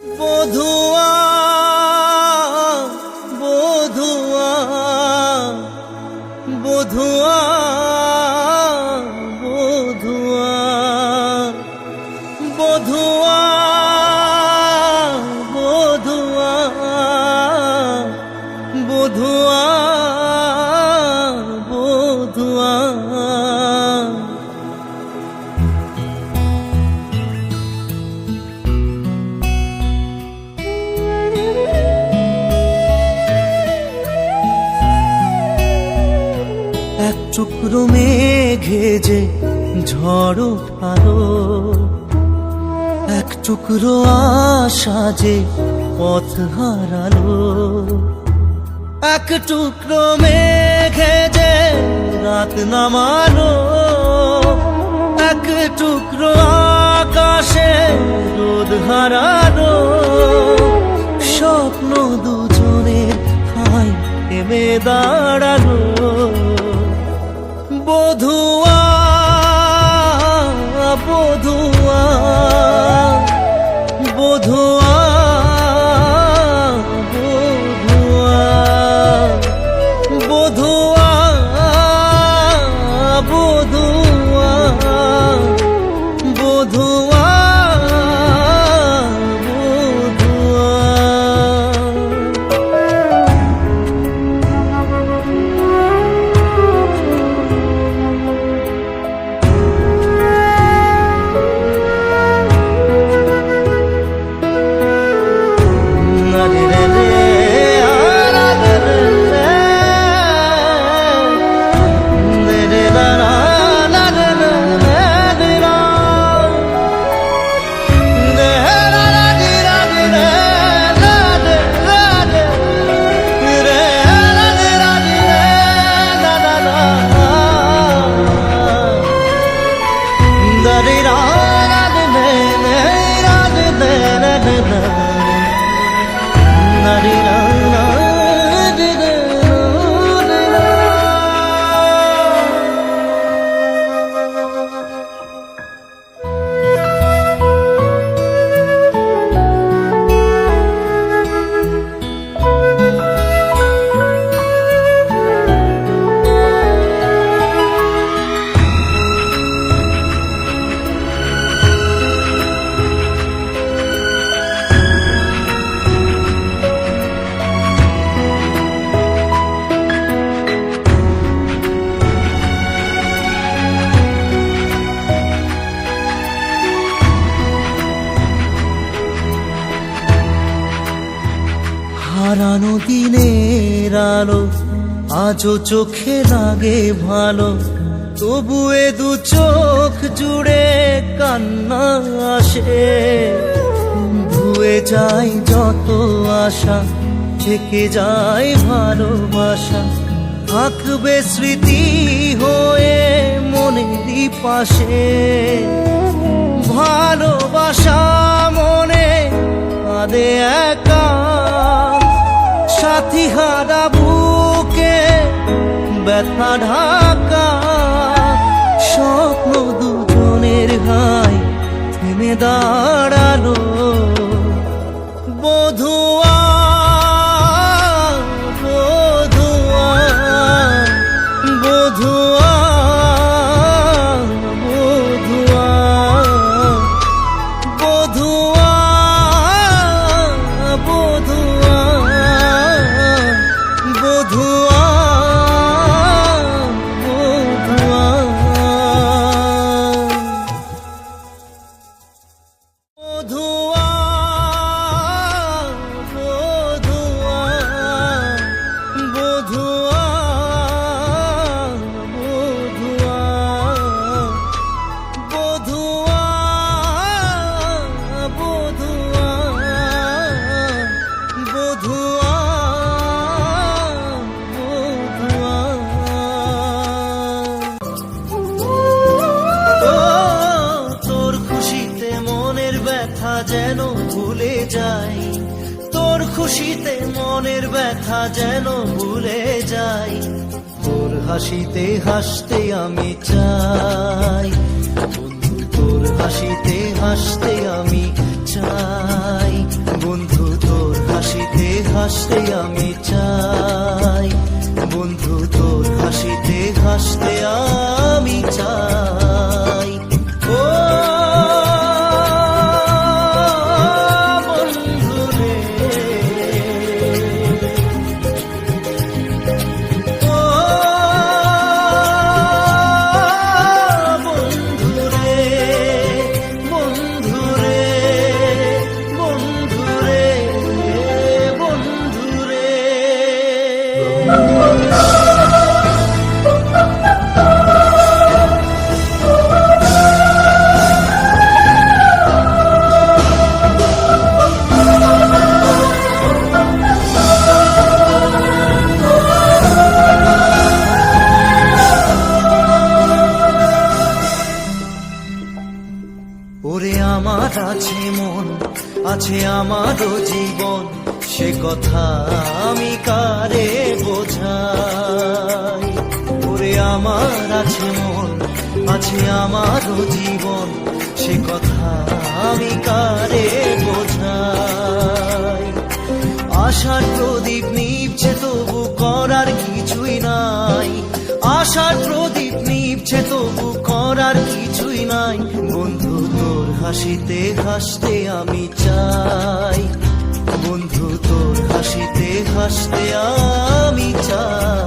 বধুয়া বধুয়া বধুয়া বধুয়া বধুয়া বধুয়া বধুয়া বধুয়া। এক টুকরো মেঘে যে ঝড় উঠালো, এক টুকরো আশা যে পথ হারালো, এক টুকরো মেঘে যে রাত নামালো, এক টুকরো আকাশে রোদ হারালো। স্বপ্ন দুজনের ঠাঁই থেমে দাঁড়ালো। বধুয়া বধুয়া বধুয়া বধুয়া বধুয়া বধুয়া বধুয়া হারানো দিনের আলো আজও চোখে লাগে ভালো, তবু এ দু চোখ জুড়ে কান্না আসে। ধুয়ে যায় যত আশা, থেকে যায় ভালোবাসা, থাকবে স্মৃতি হয়ে মনেরই পাশে। ভালোবাসা মনে কাঁদে একা, সাথী হারা বুকে ব্যথা ঢাকা। স্বপ্ন দুজনের হাই থেমে দাঁড়ালো। বধুয়া বধুয়া বধুয়া বধুয়া বধুয়া বধুয়া বধুয়া যেন ভুলে যাই, তোর খুশিতে মনের ব্যথা যেন ভুলে যাই। তোর হাসিতে হাসতে আমি চাই বন্ধু, তোর হাসিতে হাসতে আমি চাই হাসতে আমি চাই, বন্ধু তোর হাসিতে হাসতে আমি চাই। ও বন্ধু রে, ও বন্ধু রে, বন্ধু রে, বন্ধু রে, বন্ধু রে। ওরে আমার আছে মন, আছে আমারও জীবন, সে কথা আমি কারে বোঝাই। ওরে আমার আছে মন, আছে আমারও জীবন, সে কথা আমি কারে বোঝাই। আশার প্রদীপ নিভছে তবু করার কিছুই নাই, আশার প্রদীপ নিভছে তবু করার কিছুই নাই। বন্ধু তোর হাসিতে হাসতে আমি চাই, বন্ধু তোর হাসিতে হাসতে আমি চাই।